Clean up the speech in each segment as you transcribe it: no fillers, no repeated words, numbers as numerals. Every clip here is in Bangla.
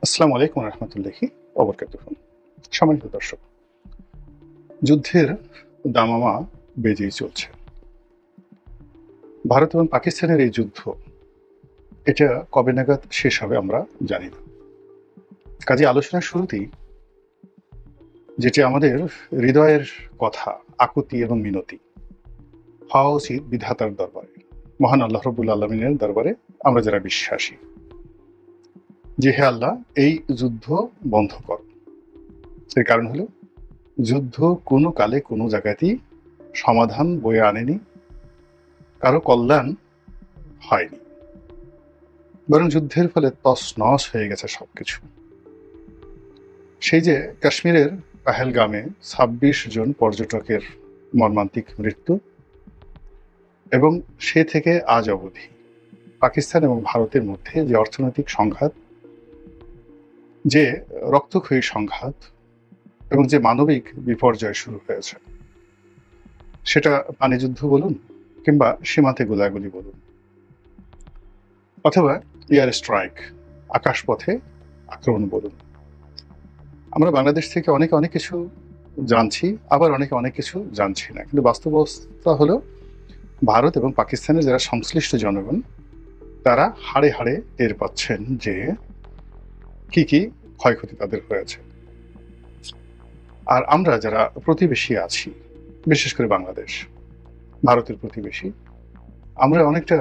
আসসালামু আলাইকুম রহমতুল্লাহি ওবরকাতুহ। সম্মানিত দর্শক, যুদ্ধের দামামা বেজেই চলছে। ভারত এবং পাকিস্তানের এই যুদ্ধ, এটা কবে নাগাদ শেষ হবে আমরা জানি না। কাজে আলোচনার শুরুতেই যেটি আমাদের হৃদয়ের কথা, আকুতি এবং মিনতি হওয়া উচিত বিধাতার দরবারে, মহান আল্লাহ রব্বুল আলমিনের দরবারে। আমরা যারা বিশ্বাসী যে হে আল্লাহ, এই যুদ্ধ বন্ধ কর। এর কারণ হলো, যুদ্ধ কোনো কালে কোনো জায়গাতেই সমাধান বয়ে আনেনি, কারো কল্যাণ হয়নি, বরং যুদ্ধের ফলে তছনছ হয়ে গেছে সবকিছু। সেই যে কাশ্মীরের পাহেলগামে ২৬ জন পর্যটকের মর্মান্তিক মৃত্যু, এবং সে থেকে আজ অবধি পাকিস্তান এবং ভারতের মধ্যে যে অর্থনৈতিক সংঘাত, যে রক্তক্ষয়ী সংঘাত এবং যে মানবিক বিপর্যয় শুরু হয়েছে, সেটা পানিযুদ্ধ বলুন কিংবা সীমান্তে গোলাগুলি বলুন, অথবা এয়ার স্ট্রাইক, আকাশপথে আক্রমণ বলুন, আমরা বাংলাদেশ থেকে অনেকে অনেক কিছু জানছি, আবার অনেকে অনেক কিছু জানছি না। কিন্তু বাস্তব অবস্থা হলো, ভারত এবং পাকিস্তানের যারা সংশ্লিষ্ট জনগণ, তারা হাড়ে হাড়ে টের পাচ্ছেন যে কি কি ক্ষয়ক্ষতি তাদের হয়েছে। আর আমরা যারা প্রতিবেশী আছি, বিশেষ করে বাংলাদেশ ভারতের প্রতিবেশী, আমরা অনেকটা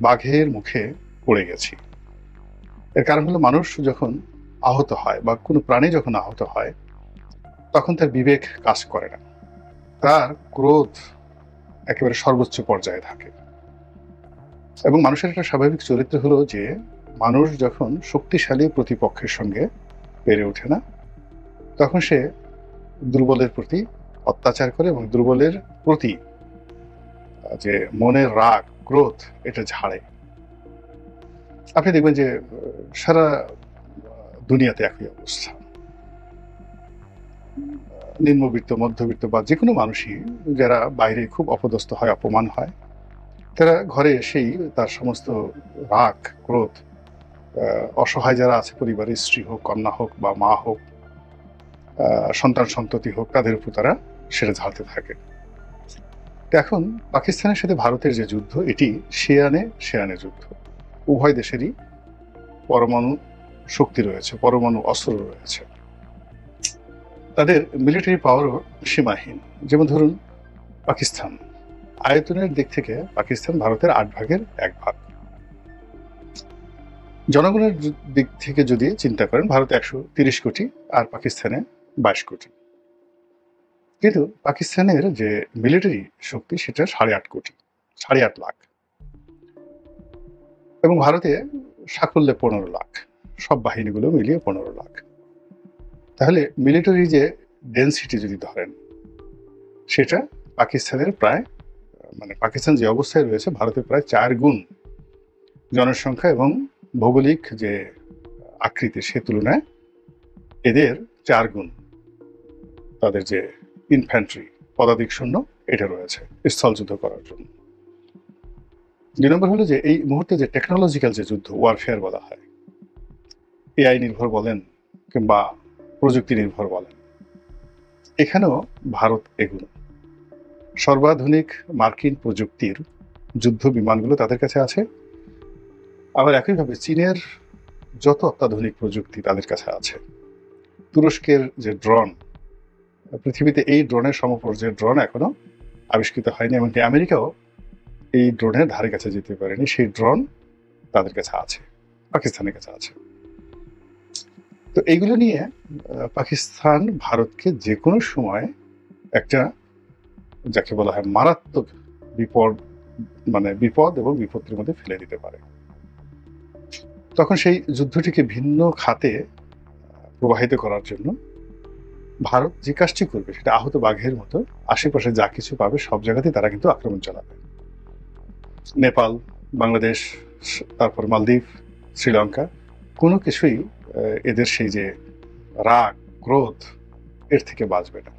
বাঘের মুখে পড়ে গেছি। এর কারণ হলো, মানুষ যখন আহত হয় বা কোনো প্রাণী যখন আহত হয়, তখন তার বিবেক কাজ করে না, তার ক্রোধ একেবারে সর্বোচ্চ পর্যায়ে থাকে। এবং মানুষের একটা স্বাভাবিক চরিত্র হলো যে, মানুষ যখন শক্তিশালী প্রতিপক্ষের সঙ্গে পেরে ওঠে না, তখন সে দুর্বলের প্রতি অত্যাচার করে এবং দুর্বলের প্রতি যে মনের রাগ, ক্রোধ, এটা ঝাড়ে। আপনি দেখবেন যে সারা দুনিয়াতে একই অবস্থা। নিম্নবিত্ত, মধ্যবিত্ত বা যে কোনো মানুষই যারা বাইরে খুব অপদস্থ হয়, অপমান হয়, তারা ঘরে এসেই তার সমস্ত রাগ, ক্রোধ, অসহায় যারা আছে পরিবারের, স্ত্রী হোক, কন্যা হোক বা মা হোক, সন্তান সন্ততি হোক, তাদের উপর তারা সেটা ঝাড়তে থাকে। তো এখন পাকিস্তানের সাথে ভারতের যে যুদ্ধ, এটি শেয়ানে শেয়ানে যুদ্ধ। উভয় দেশেরই পরমাণু শক্তি রয়েছে, পরমাণু অস্ত্র রয়েছে, তাদের মিলিটারি পাওয়ারও সীমাহীন। যেমন ধরুন, পাকিস্তান আয়তনের দিক থেকে পাকিস্তান ভারতের 8/1 জনগণের দিক থেকে যদি চিন্তা করেন, ভারতে 130 কোটি আর পাকিস্তানে 22 কোটি। কিন্তু পাকিস্তানের যে মিলিটারি শক্তি, সেটা 8.5 কোটি, 8.5 লাখ, এবং ভারতে সাকল্যে 15 লাখ, সব বাহিনীগুলো মিলিয়ে 15 লাখ। তাহলে মিলিটারি যে ডেন্সিটি যদি ধরেন, সেটা পাকিস্তানের প্রায়, মানে পাকিস্তান যে অবস্থায় রয়েছে, ভারতের প্রায় 4 গুণ জনসংখ্যা এবং ভৌগোলিক যে আকৃতি, সে তুলনায় এদের 4 গুণ তাদের যে ইনফ্যান্ট্রি, পদাতিক সৈন্য, এটা রয়েছে স্থলযুদ্ধ করার জন্য। 2 নম্বর হলো যে, এই মুহূর্তে যে টেকনোলজিক্যাল যে যুদ্ধ, ওয়ারফেয়ার বলা হয়, এআই নির্ভর বলেন কিংবা প্রযুক্তি নির্ভর বলেন, এখানেও ভারত এগুলো সর্বাধুনিক মার্কিন প্রযুক্তির যুদ্ধ বিমানগুলো তাদের কাছে আছে। আবার একইভাবে চীনের যত অত্যাধুনিক প্রযুক্তি তাদের কাছে আছে। তুরস্কের যে ড্রোন, পৃথিবীতে এই ড্রোনের সমপর্যায়ের ড্রোন এখনো আবিষ্কৃত হয়নি, এমনকি আমেরিকাও এই ড্রোনের ধারে কাছে যেতে পারেনি। সেই ড্রোন তাদের কাছে আছে, পাকিস্তানের কাছে আছে। তো এইগুলো নিয়ে পাকিস্তান ভারতকে যে কোনো সময় একটা, যাকে বলা হয় মারাত্মক বিপদ, মানে বিপদ এবং বিপত্তির মধ্যে ফেলে দিতে পারে। তখন সেই যুদ্ধটিকে ভিন্ন খাতে প্রবাহিত করার জন্য ভারত যে কাজটি করবে, সেটা আহত বাঘের মতো আশেপাশে যা কিছু পাবে সব জায়গাতেই তারা কিন্তু আক্রমণ চালাবে। নেপাল, বাংলাদেশ, তারপর মালদ্বীপ, শ্রীলঙ্কা, কোনো কিছুই এদের সেই যে রাগ, ক্রোধ, এর থেকে বাঁচবে না।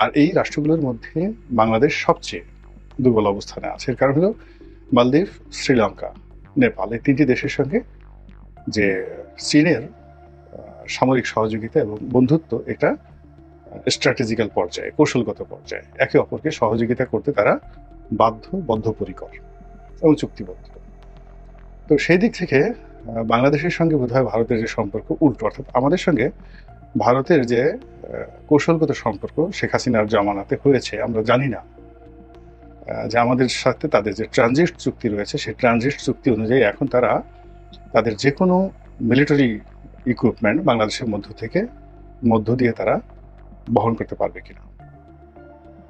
আর এই রাষ্ট্রগুলোর মধ্যে বাংলাদেশ সবচেয়ে দুর্বল অবস্থানে আছে। এর কারণ হলো, মালদ্বীপ, শ্রীলঙ্কা, নেপাল, এই 3টি দেশের সঙ্গে যে চীনের সামরিক সহযোগিতা এবং বন্ধুত্ব এটা স্ট্র্যাটেজিক্যাল পর্যায়ে, কৌশলগত পর্যায়ে একে অপরকে সহযোগিতা করতে তারা বদ্ধপরিকর এবং চুক্তিবদ্ধ। তো সেই দিক থেকে বাংলাদেশের সঙ্গে বোধহয় ভারতের যে সম্পর্ক উল্টো, অর্থাৎ আমাদের সঙ্গে ভারতের যে কৌশলগত সম্পর্ক শেখ হাসিনার জামানাতে হয়েছে, আমরা জানি না যে আমাদের সাথে তাদের যে ট্রানজিট চুক্তি রয়েছে সেই ট্রানজিট চুক্তি অনুযায়ী এখন তারা তাদের যে কোনো মিলিটারি ইকুইপমেন্ট বাংলাদেশের মধ্য দিয়ে তারা বহন করতে পারবে কিনা।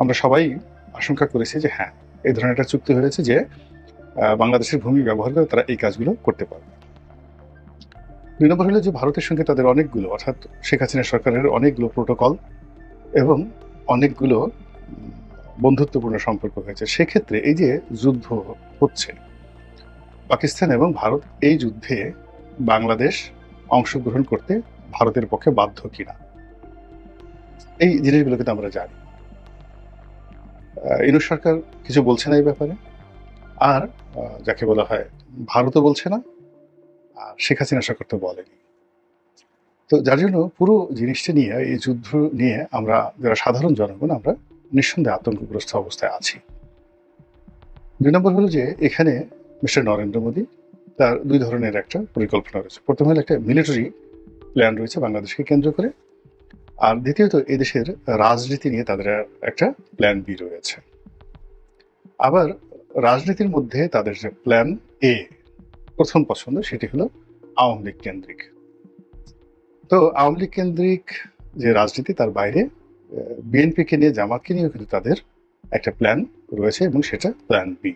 আমরা সবাই আশঙ্কা করেছি যে হ্যাঁ, এই ধরনের একটা চুক্তি হয়েছে যে বাংলাদেশের ভূমি ব্যবহার করে তারা এই কাজগুলো করতে পারবে। 2 নম্বর হলো যে ভারতের সঙ্গে তাদের অনেকগুলো, অর্থাৎ শেখ হাসিনা সরকারের অনেকগুলো প্রোটোকল এবং অনেকগুলো বন্ধুত্বপূর্ণ সম্পর্ক হয়েছে। সেক্ষেত্রে এই যে যুদ্ধ হচ্ছে পাকিস্তান এবং ভারত, এই যুদ্ধে বাংলাদেশ অংশগ্রহণ করতে ভারতের পক্ষে বাধ্য কিনা, এই জিনিসগুলো কিন্তু আমরা জানি। ইউনূস সরকার কিছু বলছে না এই ব্যাপারে, আর যাকে বলা হয় ভারতও বলছে না, আর শেখ হাসিনা সরকার তো বলেনি। তো যার জন্য পুরো জিনিসটা নিয়ে, এই যুদ্ধ নিয়ে আমরা যারা সাধারণ জনগণ, আমরা নিঃসন্দেহে আতঙ্কগ্রস্ত অবস্থায় আছি। 2 নম্বর হলো যে এখানে মিস্টার নরেন্দ্র মোদী তার 2 ধরনের একটা পরিকল্পনা রয়েছে। প্রথম হলো একটা মিলিটারি প্ল্যান রয়েছে বাংলাদেশকে কেন্দ্র করে, আর দ্বিতীয়ত এদেশের রাজনীতি নিয়ে তাদের একটা প্ল্যান বি রয়েছে। আবার রাজনীতির মধ্যে তাদের যে প্ল্যান এ, প্রথম পছন্দ, সেটি হলো আওয়ামী লীগ কেন্দ্রিক। তো আওয়ামী লীগ কেন্দ্রিক যে রাজনীতি, তার বাইরে বিএনপিকে নিয়ে, জামাতকে নিয়েও কিন্তু তাদের একটা প্ল্যান রয়েছে এবং সেটা প্ল্যান বি।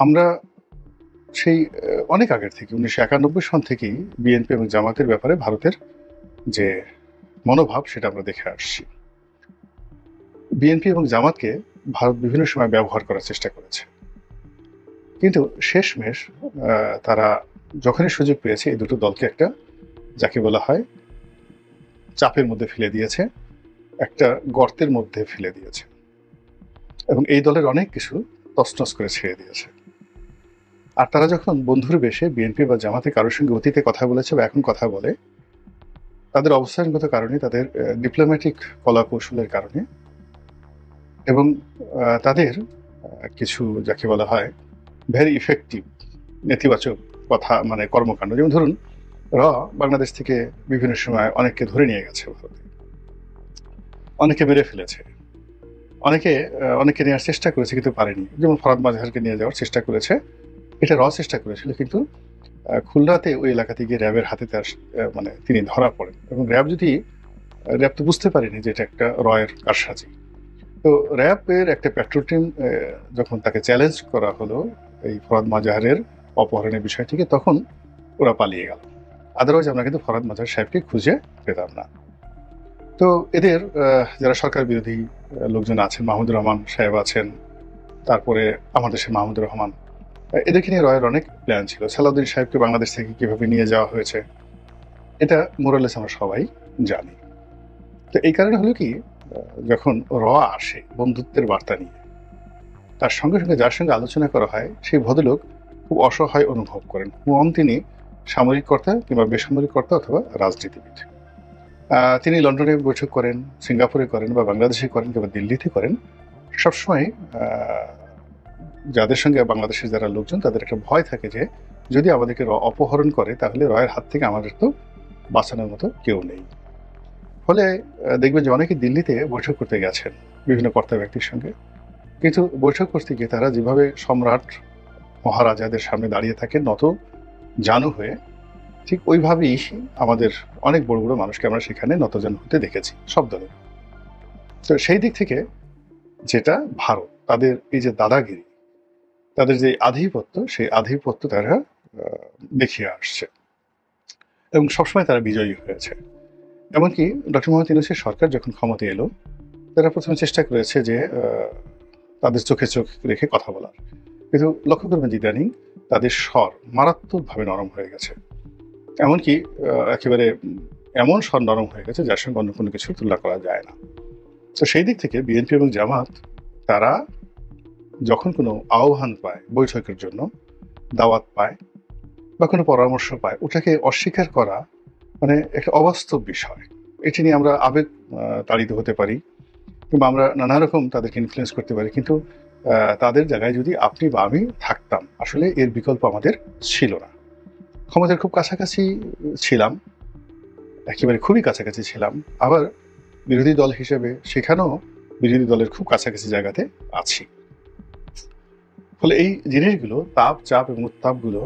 আমরা সেই অনেক আগের থেকে 1991 সন থেকেই বিএনপি এবং জামাতের ব্যাপারে ভারতের যে মনোভাব সেটা আমরা দেখে আসছি। বিএনপি এবং জামাতকে ভারত বিভিন্ন সময় ব্যবহার করার চেষ্টা করেছে, কিন্তু শেষমেশ তারা যখনই সুযোগ পেয়েছে এই দুটো দলকে একটা, যাকে বলা হয়, চাপের মধ্যে ফেলে দিয়েছে, একটা গর্তের মধ্যে ফেলে দিয়েছে এবং এই দলের অনেক কিছু তছনছ করে ছেড়ে দিয়েছে। আর তারা যখন বন্ধুর বেশে বিএনপি বা জামাতে কারোর সঙ্গে অতীতে কথা বলেছে বা এখন কথা বলে, তাদের অবস্থানগত কারণে, তাদের ডিপ্লোম্যাটিক কলা কৌশলের কারণে এবং তাদের কিছু, যাকে বলা হয়, ভেরি ইফেক্টিভ নেতিবাচক কথা, মানে কর্মকাণ্ড, যেমন ধরুন বাংলাদেশ থেকে বিভিন্ন সময় অনেককে ধরে নিয়ে গেছে ভারতে, অনেকে মেরে ফেলেছে, অনেকে নেওয়ার চেষ্টা করেছে কিন্তু পারেনি। যেমন ফরাদ মাজহারকে নিয়ে যাওয়ার চেষ্টা করেছে, এটা চেষ্টা করেছিল, কিন্তু খুলনাতে ওই এলাকাতে গিয়ে র্যাবের হাতে তার মানে তিনি ধরা পড়েন এবং র্যাব তো বুঝতে পারেনি যে এটা একটা রয়ের কারসাজি। তো র্যাবের একটা পেট্রোল টিম যখন তাকে চ্যালেঞ্জ করা হলো এই ফরাদ মাজহারের অপহরণের বিষয়টিকে, তখন ওরা পালিয়ে গেল। আদারওয়াইজ আমরা কিন্তু ফরাদ মাজহার সাহেবকে খুঁজে পেতাম না। তো এদের যারা সরকার বিরোধী লোকজন আছেন, মাহমুদুর রহমান সাহেব আছেন, তারপরে আমাদের দেশের মাহমুদুর রহমান, এদেরকে নিয়ে রয়ের অনেক প্ল্যান ছিল। সালাউদ্দিন সাহেবকে বাংলাদেশ থেকে কিভাবে নিয়ে যাওয়া হয়েছে, এটা মোরালেস আমরা সবাই জানি। তো এই কারণে হলো কি, যখন আসে বন্ধুত্বের বার্তা নিয়ে, তার সঙ্গে সঙ্গে যার সঙ্গে আলোচনা করা হয় সেই ভদ্রলোক খুব অসহায় অনুভব করেন, হন তিনি সামরিক কর্তা কিংবা বেসামরিক কর্তা অথবা রাজনীতিবিদ। তিনি লন্ডনে বৈঠক করেন, সিঙ্গাপুরে করেন, বা বাংলাদেশে করেন, কিংবা দিল্লিতে করেন, সবসময় যাদের সঙ্গে বাংলাদেশের যারা লোকজন, তাদের একটা ভয় থাকে যে যদি আমাদেরকে অপহরণ করে তাহলে রয়ের হাত থেকে আমাদের তো বাঁচানোর মতো কেউ নেই। ফলে দেখবেন যে অনেকে দিল্লিতে বৈঠক করতে গেছেন বিভিন্ন কর্তা ব্যক্তির সঙ্গে, কিন্তু বৈঠক করতে গিয়ে তারা যেভাবে সম্রাট মহারাজাদের সামনে দাঁড়িয়ে থাকেন নত জানু হয়ে, ঠিক ওইভাবেই আমাদের অনেক বড় বড় মানুষকে আমরা সেখানে নতজানু হতে দেখেছি, সব দলে। তো সেই দিক থেকে যেটা ভারত, তাদের এই যে দাদাগিরি, তাদের যে আধিপত্য, সেই আধিপত্য তারা দেখিয়ে আসছে এবং সবসময় তারা বিজয়ী হয়েছে। এমনকি ডক্টর মোহাম্মদ ইউনূসের সরকার যখন ক্ষমতায় এলো, তারা প্রথমে চেষ্টা করেছে যে তাদের চোখে চোখ রেখে কথা বলার, কিন্তু লক্ষ্য করবেন ইদানিং তাদের স্বর মারাত্মকভাবে নরম হয়ে গেছে। এমনকি একেবারে এমন স্বর নরম হয়ে গেছে যার সঙ্গে অন্য কোনো কিছুর তুলনা করা যায় না। তো সেই দিক থেকে বিএনপি এবং জামাত, তারা যখন কোনো আহ্বান পায় বৈঠকের জন্য, দাওয়াত পায়, বা কোনো পরামর্শ পায়, ওটাকে অস্বীকার করা মানে একটা অবাস্তব বিষয়। এটি নিয়ে আমরা আবেগ তাড়িত হতে পারি, কিংবা আমরা নানা রকম তাদেরকে ইনফ্লুয়েন্স করতে পারি, কিন্তু তাদের জায়গায় যদি আপনি বা আমি থাকতাম, আসলে এর বিকল্প আমাদের ছিল না। ক্ষমতার খুব কাছাকাছি ছিলাম, একেবারে খুবই কাছাকাছি ছিলাম, আবার বিরোধী দল হিসেবে সেখানেও বিরোধী দলের খুব কাছাকাছি জায়গাতে আছি। ফলে এই জিনিসগুলো, তাপ, চাপ এবং উত্তাপগুলো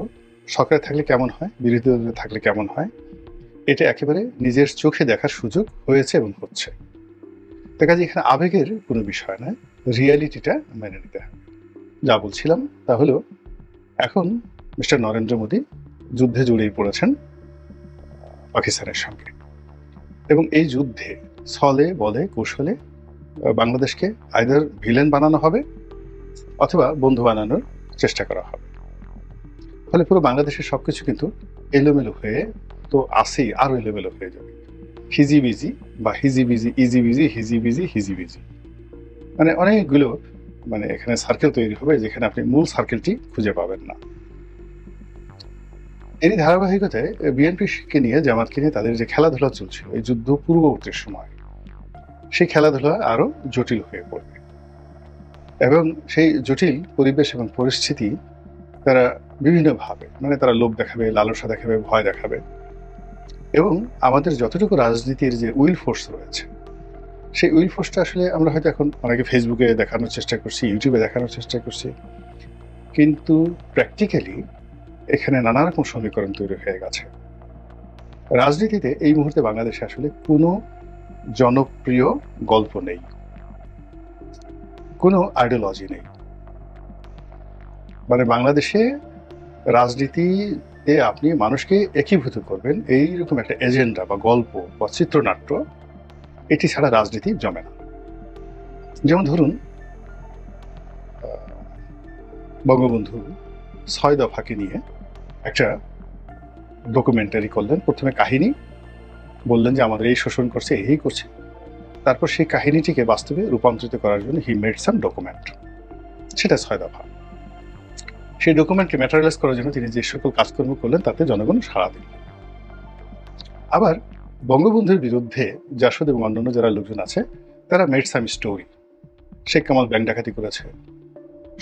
সরকারে থাকলে কেমন হয়, বিরোধী দলে থাকলে কেমন হয়, এটা একেবারে নিজের চোখে দেখার সুযোগ হয়েছে এবং হচ্ছে। তার কাজে এখানে আবেগের কোনো বিষয় নয়, রিয়ালিটিটা মেনে নিতে হবে। যা বলছিলাম তা হলো, এখন মিস্টার নরেন্দ্র মোদী যুদ্ধে জড়িয়ে পড়েছেন পাকিস্তানের সঙ্গে, এবং এই যুদ্ধে ছলে বলে কৌশলে বাংলাদেশকে আইদার ভিলেন বানানো হবে অথবা বন্ধু বানানোর চেষ্টা করা হবে। ফলে পুরো বাংলাদেশের সবকিছু কিন্তু এলোমেলো হয়ে তো আসেই, আরো এলোমেলো হয়ে যাবে। হিজিবিজি বা হিজিবিজি, ইজিবিজি, হিজিবিজি, হিজিবিজি, মানে অনেকগুলো মানে এখানে সার্কেল তৈরি হবে, যেখানে আপনি মূল সার্কেলটি খুঁজে পাবেন না। এরই ধারাবাহিকতায় বিএনপিকে নিয়ে, জামাতকে নিয়ে তাদের যে খেলাধুলা চলছিল এই যুদ্ধ পূর্ববর্তী সময়, সেই খেলাধুলা আরো জটিল হয়ে পড়বে, এবং সেই জটিল পরিবেশ এবং পরিস্থিতি তারা বিভিন্নভাবে, মানে তারা লোভ দেখাবে, লালসা দেখাবে, ভয় দেখাবে, এবং আমাদের যতটুকু রাজনীতির যে উইল ফোর্স রয়েছে, সেই উইল ফোর্সটা আসলে আমরা হয়তো এখন অনেকে ফেসবুকে দেখানোর চেষ্টা করছি, ইউটিউবে দেখানোর চেষ্টা করছি, কিন্তু প্র্যাকটিক্যালি এখানে নানা রকম সমীকরণ তৈরি হয়ে গেছে। রাজনীতিতে এই মুহূর্তে বাংলাদেশে আসলে কোনো জনপ্রিয় গল্প নেই, কোনো আইডিওলজি নেই। মানে বাংলাদেশে রাজনীতিতে আপনি মানুষকে একীভূত করবেন এইরকম একটা এজেন্ডা বা গল্প বা চিত্রনাট্য, এটি ছাড়া রাজনীতি জমে না। যেমন ধরুন, বঙ্গবন্ধু ৬ দফাকে নিয়ে একটা ডকুমেন্টারি করলেন। প্রথমে কাহিনী বললেন যে আমাদের এই শোষণ করছে, এই করছে, তারপর সেই কাহিনীটিকে বাস্তবে রূপান্তরিত করার জন্য হি মেড সাম ডকুমেন্ট, সেটা ৬ দফা। সেই ডকুমেন্টকে ম্যাটেরিয়ালাইজ করার জন্য তিনি যে সকল কাজকর্ম করলেন তাতে জনগণ সাড়া দিল। আবার বঙ্গবন্ধুর বিরুদ্ধে জাসদ এবং অন্যান্য যারা লোকজন আছে, তারা মেড সাম স্টোরি, শেখ কামাল ব্যাংক ডাকাতি করেছে,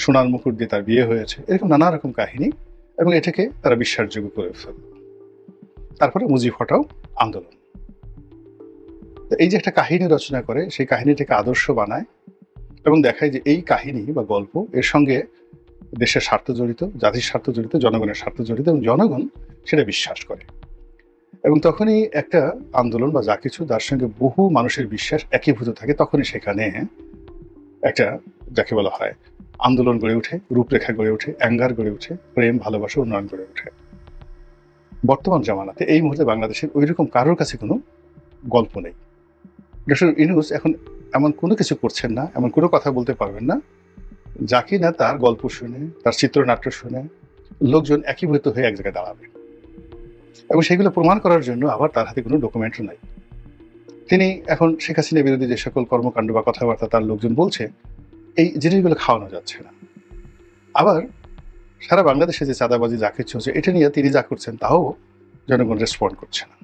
সোনার মুকুট দিয়ে তার বিয়ে হয়েছে, এরকম নানা রকম কাহিনী, এবং এটাকে তারা বিশ্বাসযোগ্য করে ফেলল। তারপরে মুজিব হটাও আন্দোলন। তো এই যে একটা কাহিনী রচনা করে, সেই কাহিনীটাকে আদর্শ বানায় এবং দেখায় যে এই কাহিনী বা গল্প, এর সঙ্গে দেশের স্বার্থ জড়িত, জাতির স্বার্থ জড়িত, জনগণের স্বার্থ জড়িত, এবং জনগণ সেটা বিশ্বাস করে। এবং তখনই একটা আন্দোলন বা যা কিছু, তার সঙ্গে বহু মানুষের বিশ্বাস একীভূত থাকে, তখনই সেখানে একটা, যাকে বলা হয়, আন্দোলন গড়ে ওঠে, রূপরেখা গড়ে ওঠে, অ্যাঙ্গার গড়ে ওঠে, প্রেম, ভালোবাসা, উন্নয়ন গড়ে ওঠে। বর্তমান জামানাতে এই মুহূর্তে বাংলাদেশের ওই রকম কারোর কাছে কোনো গল্প নেই। ডক্টর ইউনূস এখন এমন কোনো কিছু করছেন না, এমন কোনো কথা বলতে পারবেন না যা কি না তার গল্প শুনে, তার চিত্রনাট্য শুনে লোকজন একীভূত হয়ে এক জায়গায় দাঁড়াবে, এবং সেগুলো প্রমাণ করার জন্য আবার তার হাতে কোনো ডকুমেন্ট নাই। তিনি এখন শেখ হাসিনা বিরোধী যে সকল কর্মকাণ্ড বা কথাবার্তা তার লোকজন বলছে, এই জিনিসগুলো খাওয়ানো যাচ্ছে না। আবার সারা বাংলাদেশে যে চাঁদাবাজি যা কিছু হচ্ছে, এটা নিয়ে তিনি যা করছেন তাও জনগণ রেসপন্ড করছে না।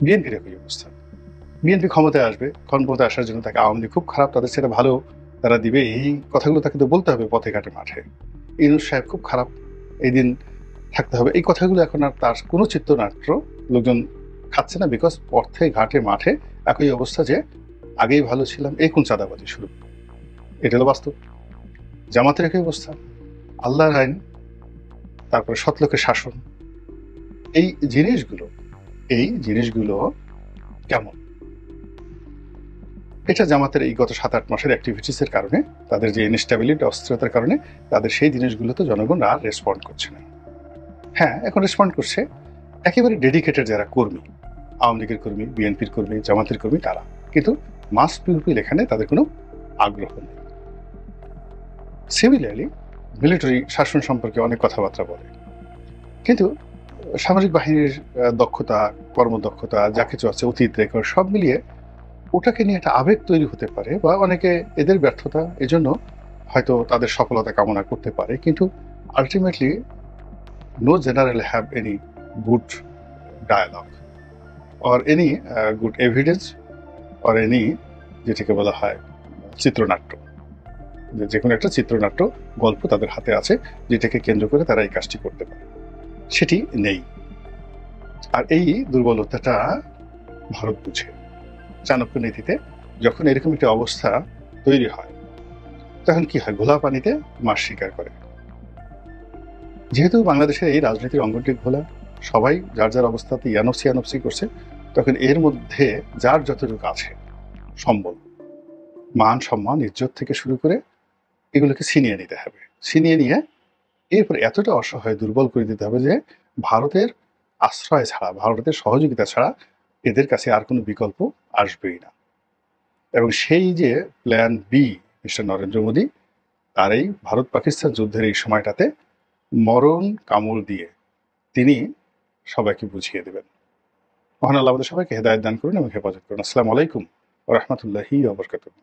বিএনপির একই অবস্থা। বিএনপি ক্ষমতায় আসবে, ক্ষমতায় আসার জন্য তাকে আওয়ামী লীগ খুব খারাপ, তাদের সেটা ভালো তারা দিবে, এই কথাগুলো তাকে তো বলতে হবে পথে ঘাটে মাঠে। ইউনূস সাহেব খুব খারাপ, এই দিন থাকতে হবে, এই কথাগুলো এখন আর তার কোনো চিত্রনাট্য লোকজন খাচ্ছে না, বিকজ পথে ঘাটে মাঠে একই অবস্থা যে আগেই ভালো ছিলাম, এই কোন চাঁদাবাজি শুরু, এটা হলো বাস্তব। জামাতের একই অবস্থা, আল্লাহর আইন, তারপরে সৎলোকের শাসন, এই জিনিসগুলো কেমন, এটা জামাতের এই গত 7-8 মাসের অ্যাক্টিভিটিসের কারণে, তাদের যে ইনস্টেবিলিটি, অস্থিরতার কারণে তাদের সেই জিনিসগুলোতে জনগণ আর রেসপন্ড করছে না। হ্যাঁ, এখন রেসপন্ড করছে একেবারে ডেডিকেটেড যারা কর্মী, আওয়ামী লীগের কর্মী, বিএনপির কর্মী, জামাতের কর্মী, তারা, কিন্তু মাস পিউপিল এখানে তাদের কোনো আগ্রহ নেই। সিমিলারলি মিলিটারি শাসন সম্পর্কে অনেক কথাবার্তা বলে, কিন্তু সামরিক বাহিনীর দক্ষতা, কর্মদক্ষতা, যা কিছু আছে, অতীত রেকর্ড, সব মিলিয়ে ওটাকে নিয়ে একটা আবেগ তৈরি হতে পারে, বা অনেকে এদের ব্যর্থতা, এজন্য হয়তো তাদের সফলতা কামনা করতে পারে, কিন্তু ultimately no generally have any good dialogue or any good evidence or any যেটাকে বলা হয় চিত্রনাট্য, যে কোনো একটা চিত্রনাট্য গল্প তাদের হাতে আছে যেটাকে কেন্দ্র করে তারা এই কাজটি করতে পারে, সেটি নেই। আর এই দুর্বলতাটা ভারত বুঝে। চাণক্য নীতিতে যখন এরকম একটি অবস্থা তৈরি হয় তখন কি হয়, ঘোলা পানিতে মাছ শিকার করে। যেহেতু বাংলাদেশের এই রাজনীতির অঙ্গনটি ঘোলা, সবাই যার যার অবস্থাতে ইয়ানফসি করছে, তখন এর মধ্যে যার যতটুকু আছে সম্বল, মান সম্মান ইজ্জত থেকে শুরু করে এগুলোকে ছিনিয়ে নিতে হবে। ছিনিয়ে নিয়ে এরপর এতটা অসহায় দুর্বল করে দিতে হবে যে ভারতের আশ্রয় ছাড়া, ভারতের সহযোগিতা ছাড়া এদের কাছে আর কোনো বিকল্প আসবেই না। এবং সেই যে plan B mister Narendra Modi, তার এই ভারত পাকিস্তান যুদ্ধের এই সময়টাতে মরণ কামড় দিয়ে তিনি সবাইকে বুঝিয়ে দেবেন। মহান আল্লাহ আমাদের সবাইকে হেদায়েত দান করুন এবং হেফাজত করুন। আসসালামু আলাইকুম ওয়া রাহমাতুল্লাহি ওয়া বারাকাতুহু।